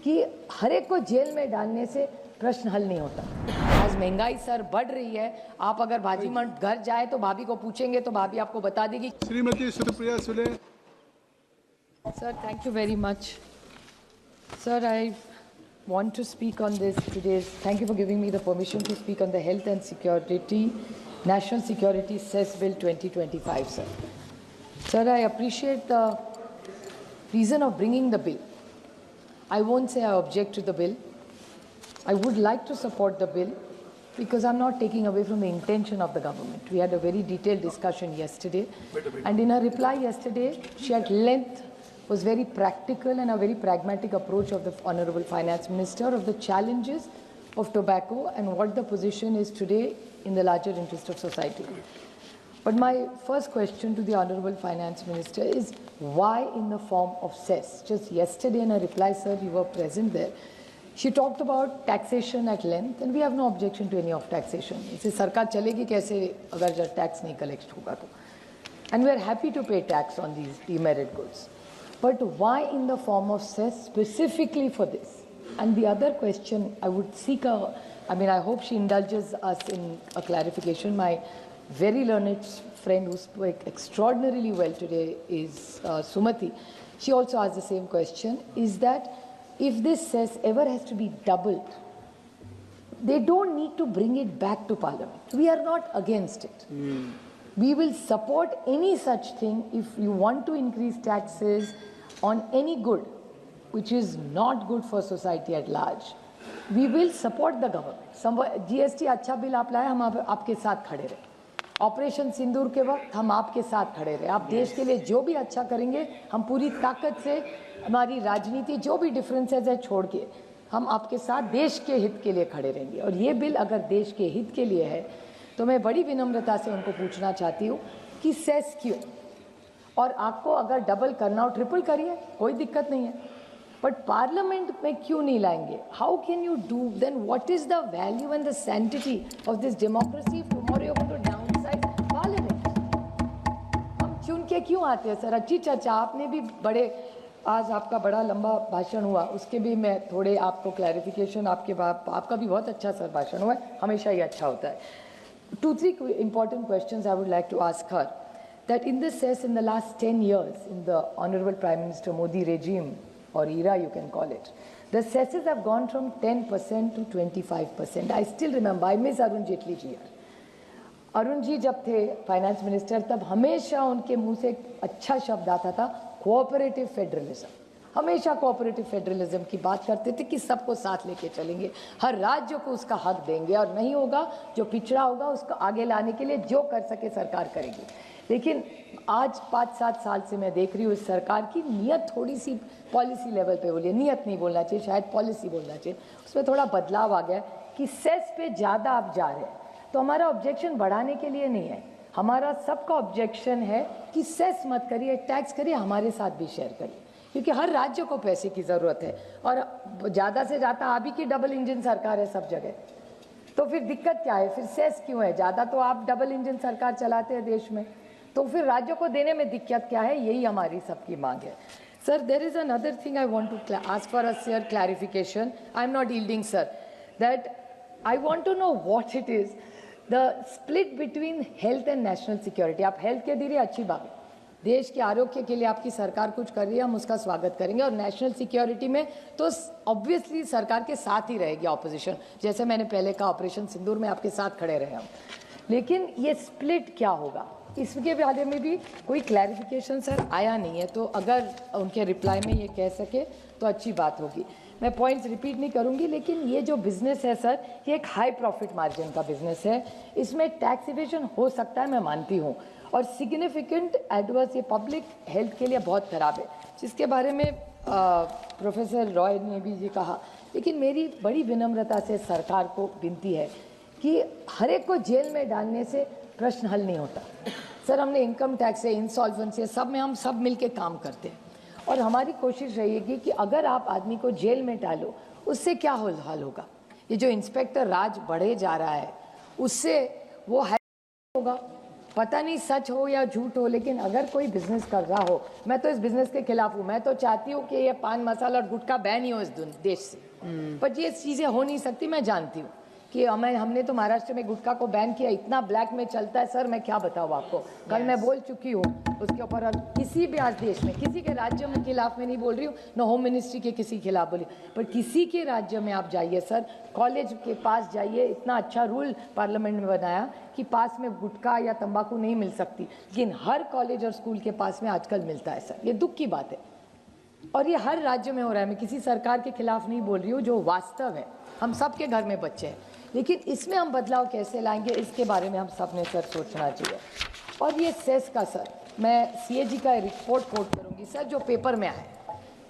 कि हर एक को जेल में डालने से प्रश्न हल नहीं होता। आज महंगाई सर बढ़ रही है, आप अगर भाजी मंड घर जाए तो भाभी को पूछेंगे तो भाभी आपको बता देगी। Shrimati Supriya Sule. Sir, thank you very much. Sir, I want to speak on this today. Thank you for giving me the permission to speak on the Health and Security, National Security Cess Bill 2025, sir. Sir, I appreciate the reason of bringing the bill. I won't say I object to the bill. I would like to support the bill because I'm not taking away from the intention of the government. We had a very detailed discussion yesterday, and in her reply yesterday, she at length was very practical and a very pragmatic approach of the Honorable Finance Minister of the challenges of tobacco and what the position is today in the larger interest of society. But my first question to the Honorable Finance Minister is why in the form of cess? Just yesterday in a reply, sir, you were present there. She talked about taxation at length, and we have no objection to any of taxation. इससे सरकार चलेगी कैसे अगर जब tax नहीं collect होगा तो? And we are happy to pay tax on these demerit goods. But why in the form of cess specifically for this? And the other question I would seek I hope she indulges us in a clarification. My very learned friend who spoke extraordinarily well today is Sumati. She also asked the same question, is that if this cess ever has to be doubled, they don't need to bring it back to Parliament. We are not against it. We will support any such thing if you want to increase taxes on any good which is not good for society at large. We will support the government. GST अच्छा bill आप लाए, हम आपके साथ खड़े रहे. Operation सिंदूर के वक्त हम आपके साथ खड़े रहे. आप देश के लिए जो भी अच्छा करेंगे, हम पूरी ताकत से हमारी राजनीति जो भी डिफरेंसेस है छोड़ के हम आपके साथ देश के हित के लिए खड़े रहेंगे. और ये बिल अगर देश के हित के लिए है तो मैं बड़ी विनम्रता से उनको पूछना चाहती हूँ कि सेस क्यों, और आपको अगर डबल करना हो ट्रिपल करिए, कोई दिक्कत नहीं है, बट पार्लियामेंट में क्यों नहीं लाएंगे? How can you do then? What is the value and the sanctity of this democracy? Tomorrow you are going to downsize parliament. हम चुन के क्यों आते हैं सर? अच्छी चर्चा आपने भी बड़े, आज आपका बड़ा लंबा भाषण हुआ, उसके भी मैं थोड़े आपको क्लैरिफिकेशन, आपका भी बहुत अच्छा सर भाषण हुआ है, हमेशा ही अच्छा होता है. 2-3 important questions I would like to ask her. That in this cess, in the last 10 years, in the Honorable Prime Minister Modi regime, or era you can call it, the cesses have gone from 10% to 25%. I still remember, I miss Arun Jaitley ji. Arun ji जब थे finance minister तब हमेशा उनके मुंह से एक अच्छा शब्द आता था, कोऑपरेटिव फेडरलिज्म. हमेशा कोऑपरेटिव फेडरलिज्म की बात करते थे कि सबको साथ लेके चलेंगे, हर राज्य को उसका हक देंगे, और नहीं होगा जो पिछड़ा होगा उसको आगे लाने के लिए जो कर सके सरकार करेगी. लेकिन आज 5-7 साल से मैं देख रही हूँ इस सरकार की नीयत थोड़ी सी पॉलिसी लेवल पे बोलिए, नीयत नहीं बोलना चाहिए, शायद पॉलिसी बोलना चाहिए, उसमें थोड़ा बदलाव आ गया कि सेस पे ज़्यादा आप जा रहे हैं. तो हमारा ऑब्जेक्शन बढ़ाने के लिए नहीं है, हमारा सबका ऑब्जेक्शन है कि सेस मत करिए, टैक्स करिए, हमारे साथ भी शेयर करिए, क्योंकि हर राज्य को पैसे की ज़रूरत है और ज़्यादा से ज़्यादा आप ही की डबल इंजन सरकार है सब जगह. तो फिर दिक्कत क्या है? फिर सेस क्यों है? ज़्यादा तो आप डबल इंजन सरकार चलाते हैं देश में, तो फिर राज्यों को देने में दिक्कत क्या है? यही हमारी सबकी मांग है. Sir, there is another thing I want to ask for a share clarification. I am not yielding sir, that I want to know what it is the split between health and national security. आप health के दीजिए, अच्छी बात है, देश के आरोग्य के लिए आपकी सरकार कुछ कर रही है, हम उसका स्वागत करेंगे. और नेशनल सिक्योरिटी में तो ऑब्वियसली सरकार के साथ ही रहेगी ऑपोजिशन, जैसे मैंने पहले कहा ऑपरेशन सिंदूर में आपके साथ खड़े रहे हम. लेकिन ये स्प्लिट क्या होगा इसके बारे में भी कोई क्लैरिफिकेशन सर आया नहीं है, तो अगर उनके रिप्लाई में ये कह सके तो अच्छी बात होगी. मैं पॉइंट्स रिपीट नहीं करूंगी, लेकिन ये जो बिजनेस है सर, ये एक हाई प्रॉफिट मार्जिन का बिजनेस है, इसमें टैक्स इवेजन हो सकता है, मैं मानती हूँ, और सिग्निफिकेंट एडवर्स ये पब्लिक हेल्थ के लिए बहुत खराब है, जिसके बारे में प्रोफेसर रॉय ने भी ये कहा. लेकिन मेरी बड़ी विनम्रता से सरकार को विनती है कि हर एक को जेल में डालने से प्रश्न हल नहीं होता. सर, हमने इनकम टैक्स है, इंसॉल्वेंसी है, सब में हम सब मिलके काम करते हैं, और हमारी कोशिश रहेगी कि अगर आप आदमी को जेल में डालो उससे क्या हल होगा? ये जो इंस्पेक्टर राज बढ़े जा रहा है उससे वो होगा, पता नहीं सच हो या झूठ हो, लेकिन अगर कोई बिजनेस कर रहा हो, मैं तो इस बिजनेस के खिलाफ हूँ। मैं तो चाहती हूँ कि ये पान मसाला और गुटखा बैन ही हो इस देश से, पर ये चीज़ें हो नहीं सकती। मैं जानती हूँ कि हमने तो महाराष्ट्र में गुटखा को बैन किया, इतना ब्लैक में चलता है सर, मैं क्या बताऊँ आपको। कल मैं बोल चुकी हूँ उसके ऊपर, और किसी भी आज देश में किसी के राज्य में खिलाफ में नहीं बोल रही हूँ, न होम मिनिस्ट्री के किसी खिलाफ बोली, पर किसी के राज्य में आप जाइए सर, कॉलेज के पास जाइए, इतना अच्छा रूल पार्लियामेंट में बनाया कि पास में गुटखा या तंबाकू नहीं मिल सकती, लेकिन हर कॉलेज और स्कूल के पास में आजकल मिलता है सर। ये दुख की बात है, और ये हर राज्य में हो रहा है। मैं किसी सरकार के खिलाफ नहीं बोल रही हूँ, जो वास्तव है। हम सबके घर में बच्चे हैं, लेकिन इसमें हम बदलाव कैसे लाएंगे, इसके बारे में हम सब ने सर सोचना चाहिए। और ये सेस का सर, मैं सीएजी का रिपोर्ट कोट करूँगी सर, जो पेपर में आया।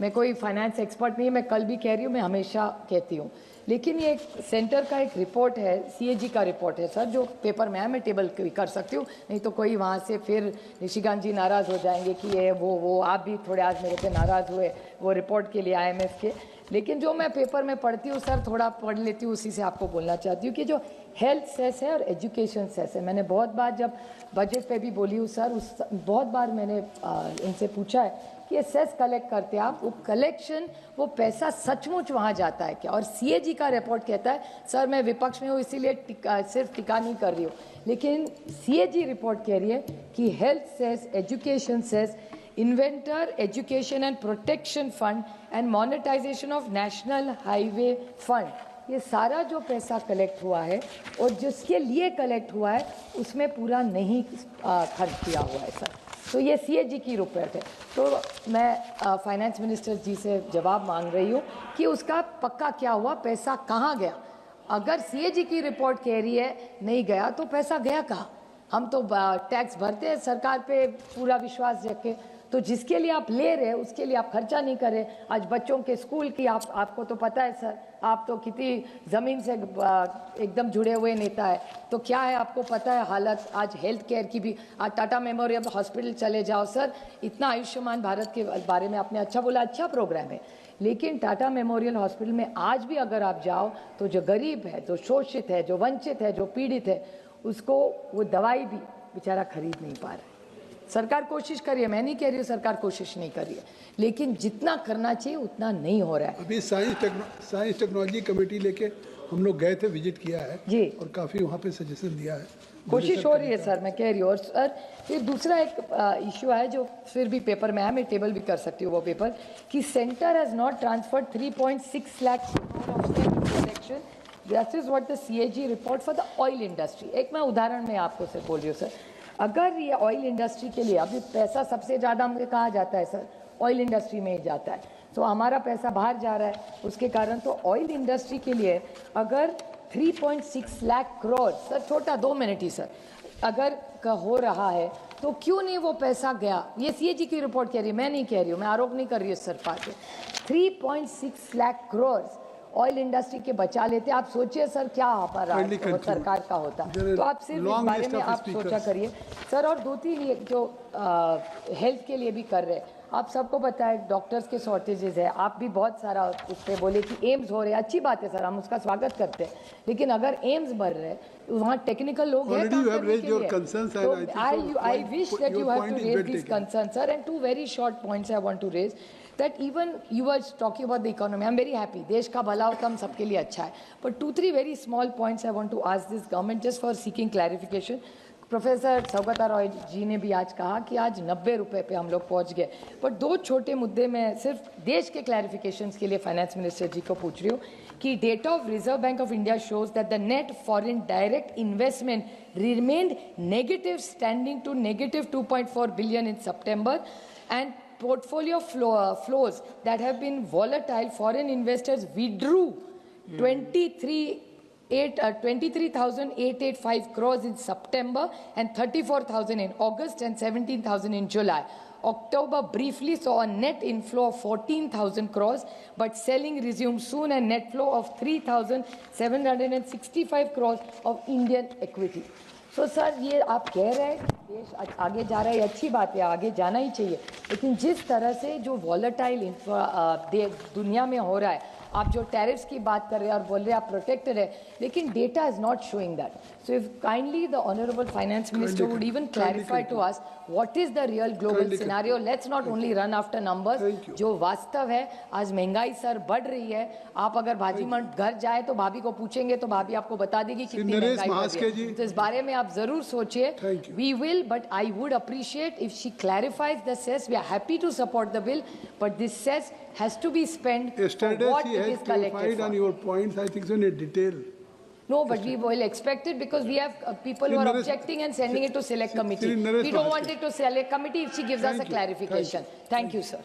मैं कोई फाइनेंस एक्सपर्ट नहीं, मैं कल भी कह रही हूँ, मैं हमेशा कहती हूँ, लेकिन ये एक सेंटर का एक रिपोर्ट है, सीएजी का रिपोर्ट है सर, जो पेपर में है। मैं टेबल कर सकती हूँ, नहीं तो कोई वहाँ से फिर निशिकांत जी नाराज़ हो जाएंगे कि ये वो आप भी थोड़े आज मेरे पे नाराज़ हुए वो रिपोर्ट के लिए IMF के। लेकिन जो मैं पेपर में पढ़ती हूँ सर, थोड़ा पढ़ लेती हूँ, उसी से आपको बोलना चाहती हूँ कि जो हेल्थ सेस है और एजुकेशन सेस है, मैंने बहुत बार जब बजट पे भी बोली हूँ सर, बहुत बार मैंने इनसे पूछा है कि ये सेस कलेक्ट करते हैं आप, वो कलेक्शन, वो पैसा सचमुच वहाँ जाता है क्या। और सीएजी का रिपोर्ट कहता है, सर मैं विपक्ष में हूँ इसीलिए सिर्फ टिका नहीं कर रही हूँ, लेकिन सीएजी रिपोर्ट कह रही है कि health cess, education cess, investor education and protection fund and monetization of national highway fund, ये सारा जो पैसा कलेक्ट हुआ है और जिसके लिए कलेक्ट हुआ है उसमें पूरा नहीं खर्च किया हुआ है सर। तो ये सीएजी की रिपोर्ट है। तो मैं फाइनेंस मिनिस्टर जी से जवाब मांग रही हूँ कि उसका पक्का क्या हुआ, पैसा कहाँ गया। अगर सीएजी की रिपोर्ट कह रही है नहीं गया, तो पैसा गया कहाँ। हम तो टैक्स भरते हैं सरकार पे पूरा विश्वास रख के, तो जिसके लिए आप ले रहे हैं उसके लिए आप खर्चा नहीं करें। आज बच्चों के स्कूल की आपको तो पता है सर, आप तो कितनी ज़मीन से एकदम जुड़े हुए नेता है, तो क्या है आपको पता है हालत आज हेल्थ केयर की भी। आज टाटा मेमोरियल हॉस्पिटल चले जाओ सर, इतना आयुष्मान भारत के बारे में आपने अच्छा बोला, अच्छा प्रोग्राम है, लेकिन टाटा मेमोरियल हॉस्पिटल में आज भी अगर आप जाओ तो जो गरीब है, जो शोषित है, जो वंचित है, जो पीड़ित है, उसको वो दवाई भी बेचारा खरीद नहीं पा रहा है। सरकार कोशिश कर रही है, मैं नहीं कह रही हूँ सरकार कोशिश नहीं कर रही है, लेकिन जितना करना चाहिए उतना नहीं हो रहा है। अभी साइंस टेक्नोलॉजी कमेटी लेके हम लोग गए थे, विजिट किया है जी, और काफ़ी वहाँ पे सजेशन दिया है, कोशिश हो रही है सर, मैं कह रही हूँ। और सर फिर दूसरा एक इशू है जो फिर भी पेपर में है, मैं टेबल भी कर सकती हूँ वो पेपर, कि centre has not transferred 3.6 lakh collection, this is what the CAG report for the oil industry. एक मैं उदाहरण में आपको से बोल रही हूँ सर, अगर ये ऑयल इंडस्ट्री के लिए अभी पैसा सबसे ज़्यादा हमें कहा जाता है सर, ऑयल इंडस्ट्री में ही जाता है, तो हमारा पैसा बाहर जा रहा है उसके कारण। तो ऑयल इंडस्ट्री के लिए अगर 3.6 लाख करोड़, सर छोटा 2 मिनट ही सर, अगर हो रहा है तो क्यों नहीं वो पैसा गया। ये सीएजी की रिपोर्ट कह रही है, मैं नहीं कह रही हूँ, मैं आरोप नहीं कर रही हूँ सरकार पे। 3.6 लाख करोड़ ऑयल इंडस्ट्री के बचा लेते, आप सोचिए सर क्या हमारा सरकार का होता। तो आप सिर्फ इस बारे में आप सोचा करिए सर। और 2-3 ये जो हेल्थ के लिए भी कर रहे हैं, आप सबको पता है डॉक्टर्स के शॉर्टेजेस है, आप भी बहुत सारा उस पर बोले कि एम्स हो रहे हैं, अच्छी बात है सर, हम उसका स्वागत करते हैं, लेकिन अगर एम्स बढ़ रहे हैं वहाँ टेक्निकल लोग हैं काम करने के लिए। तो I wish that you have to raise this concern sir, and 2 very short points I want to raise. That even you were talking about the economy, I'm very happy, देश का भला हो तो हम सबके लिए अच्छा है, but 2-3 very small points I want to ask this government just for seeking clarification. Professor Saugata Roy ji ने भी आज कहा कि आज 90 रुपये पे हम लोग पहुंच गए, पर 2 छोटे मुद्दे में सिर्फ देश के क्लैरिफिकेशंस के लिए फाइनेंस मिनिस्टर जी को पूछ रही हूँ कि data of Reserve Bank of India shows that the net foreign direct investment remained negative, standing to negative 2.4 billion in September, and portfolio flows that have been volatile. Foreign investors withdrew 23,885 crores in September and 34,000 in August and 17,000 in July. October briefly saw a net inflow of 14,000 crores, but selling resumed soon, and net flow of 3,765 crores of Indian equity. तो sir ये आप कह रहे हैं देश आगे जा रहा है, अच्छी बात है, आगे जाना ही चाहिए, लेकिन जिस तरह से जो वॉलेटाइल दुनिया में हो रहा है, आप जो टैरिफ्स की बात कर रहे हैं और बोल रहे हैं आप प्रोटेक्टेड है, लेकिन data is not showing that. So if kindly the honourable finance minister would even clarify to us what is the real global scenario. Let's not only run after numbers. जो वास्तव है, आज महंगाई सर बढ़ रही है. आप अगर भाजी मंड घर जाए तो भाभी को पूछेंगे तो भाभी आपको बता देगी कितनी महंगाई बढ़ रही है. तो इस बारे में आप जरूर सोचिए. We will, but I would appreciate if she clarifies the cess. We are happy to support the bill, but this cess has to be spent for Yesterday what she it has is collected clarified on for. your points, I think so, in detail. No, but we will expect it because we have people who are Naresh- objecting and sending it to select committee. Naresh We don't Mahaske. want it to select committee if she gives us a clarification. Thank you, sir.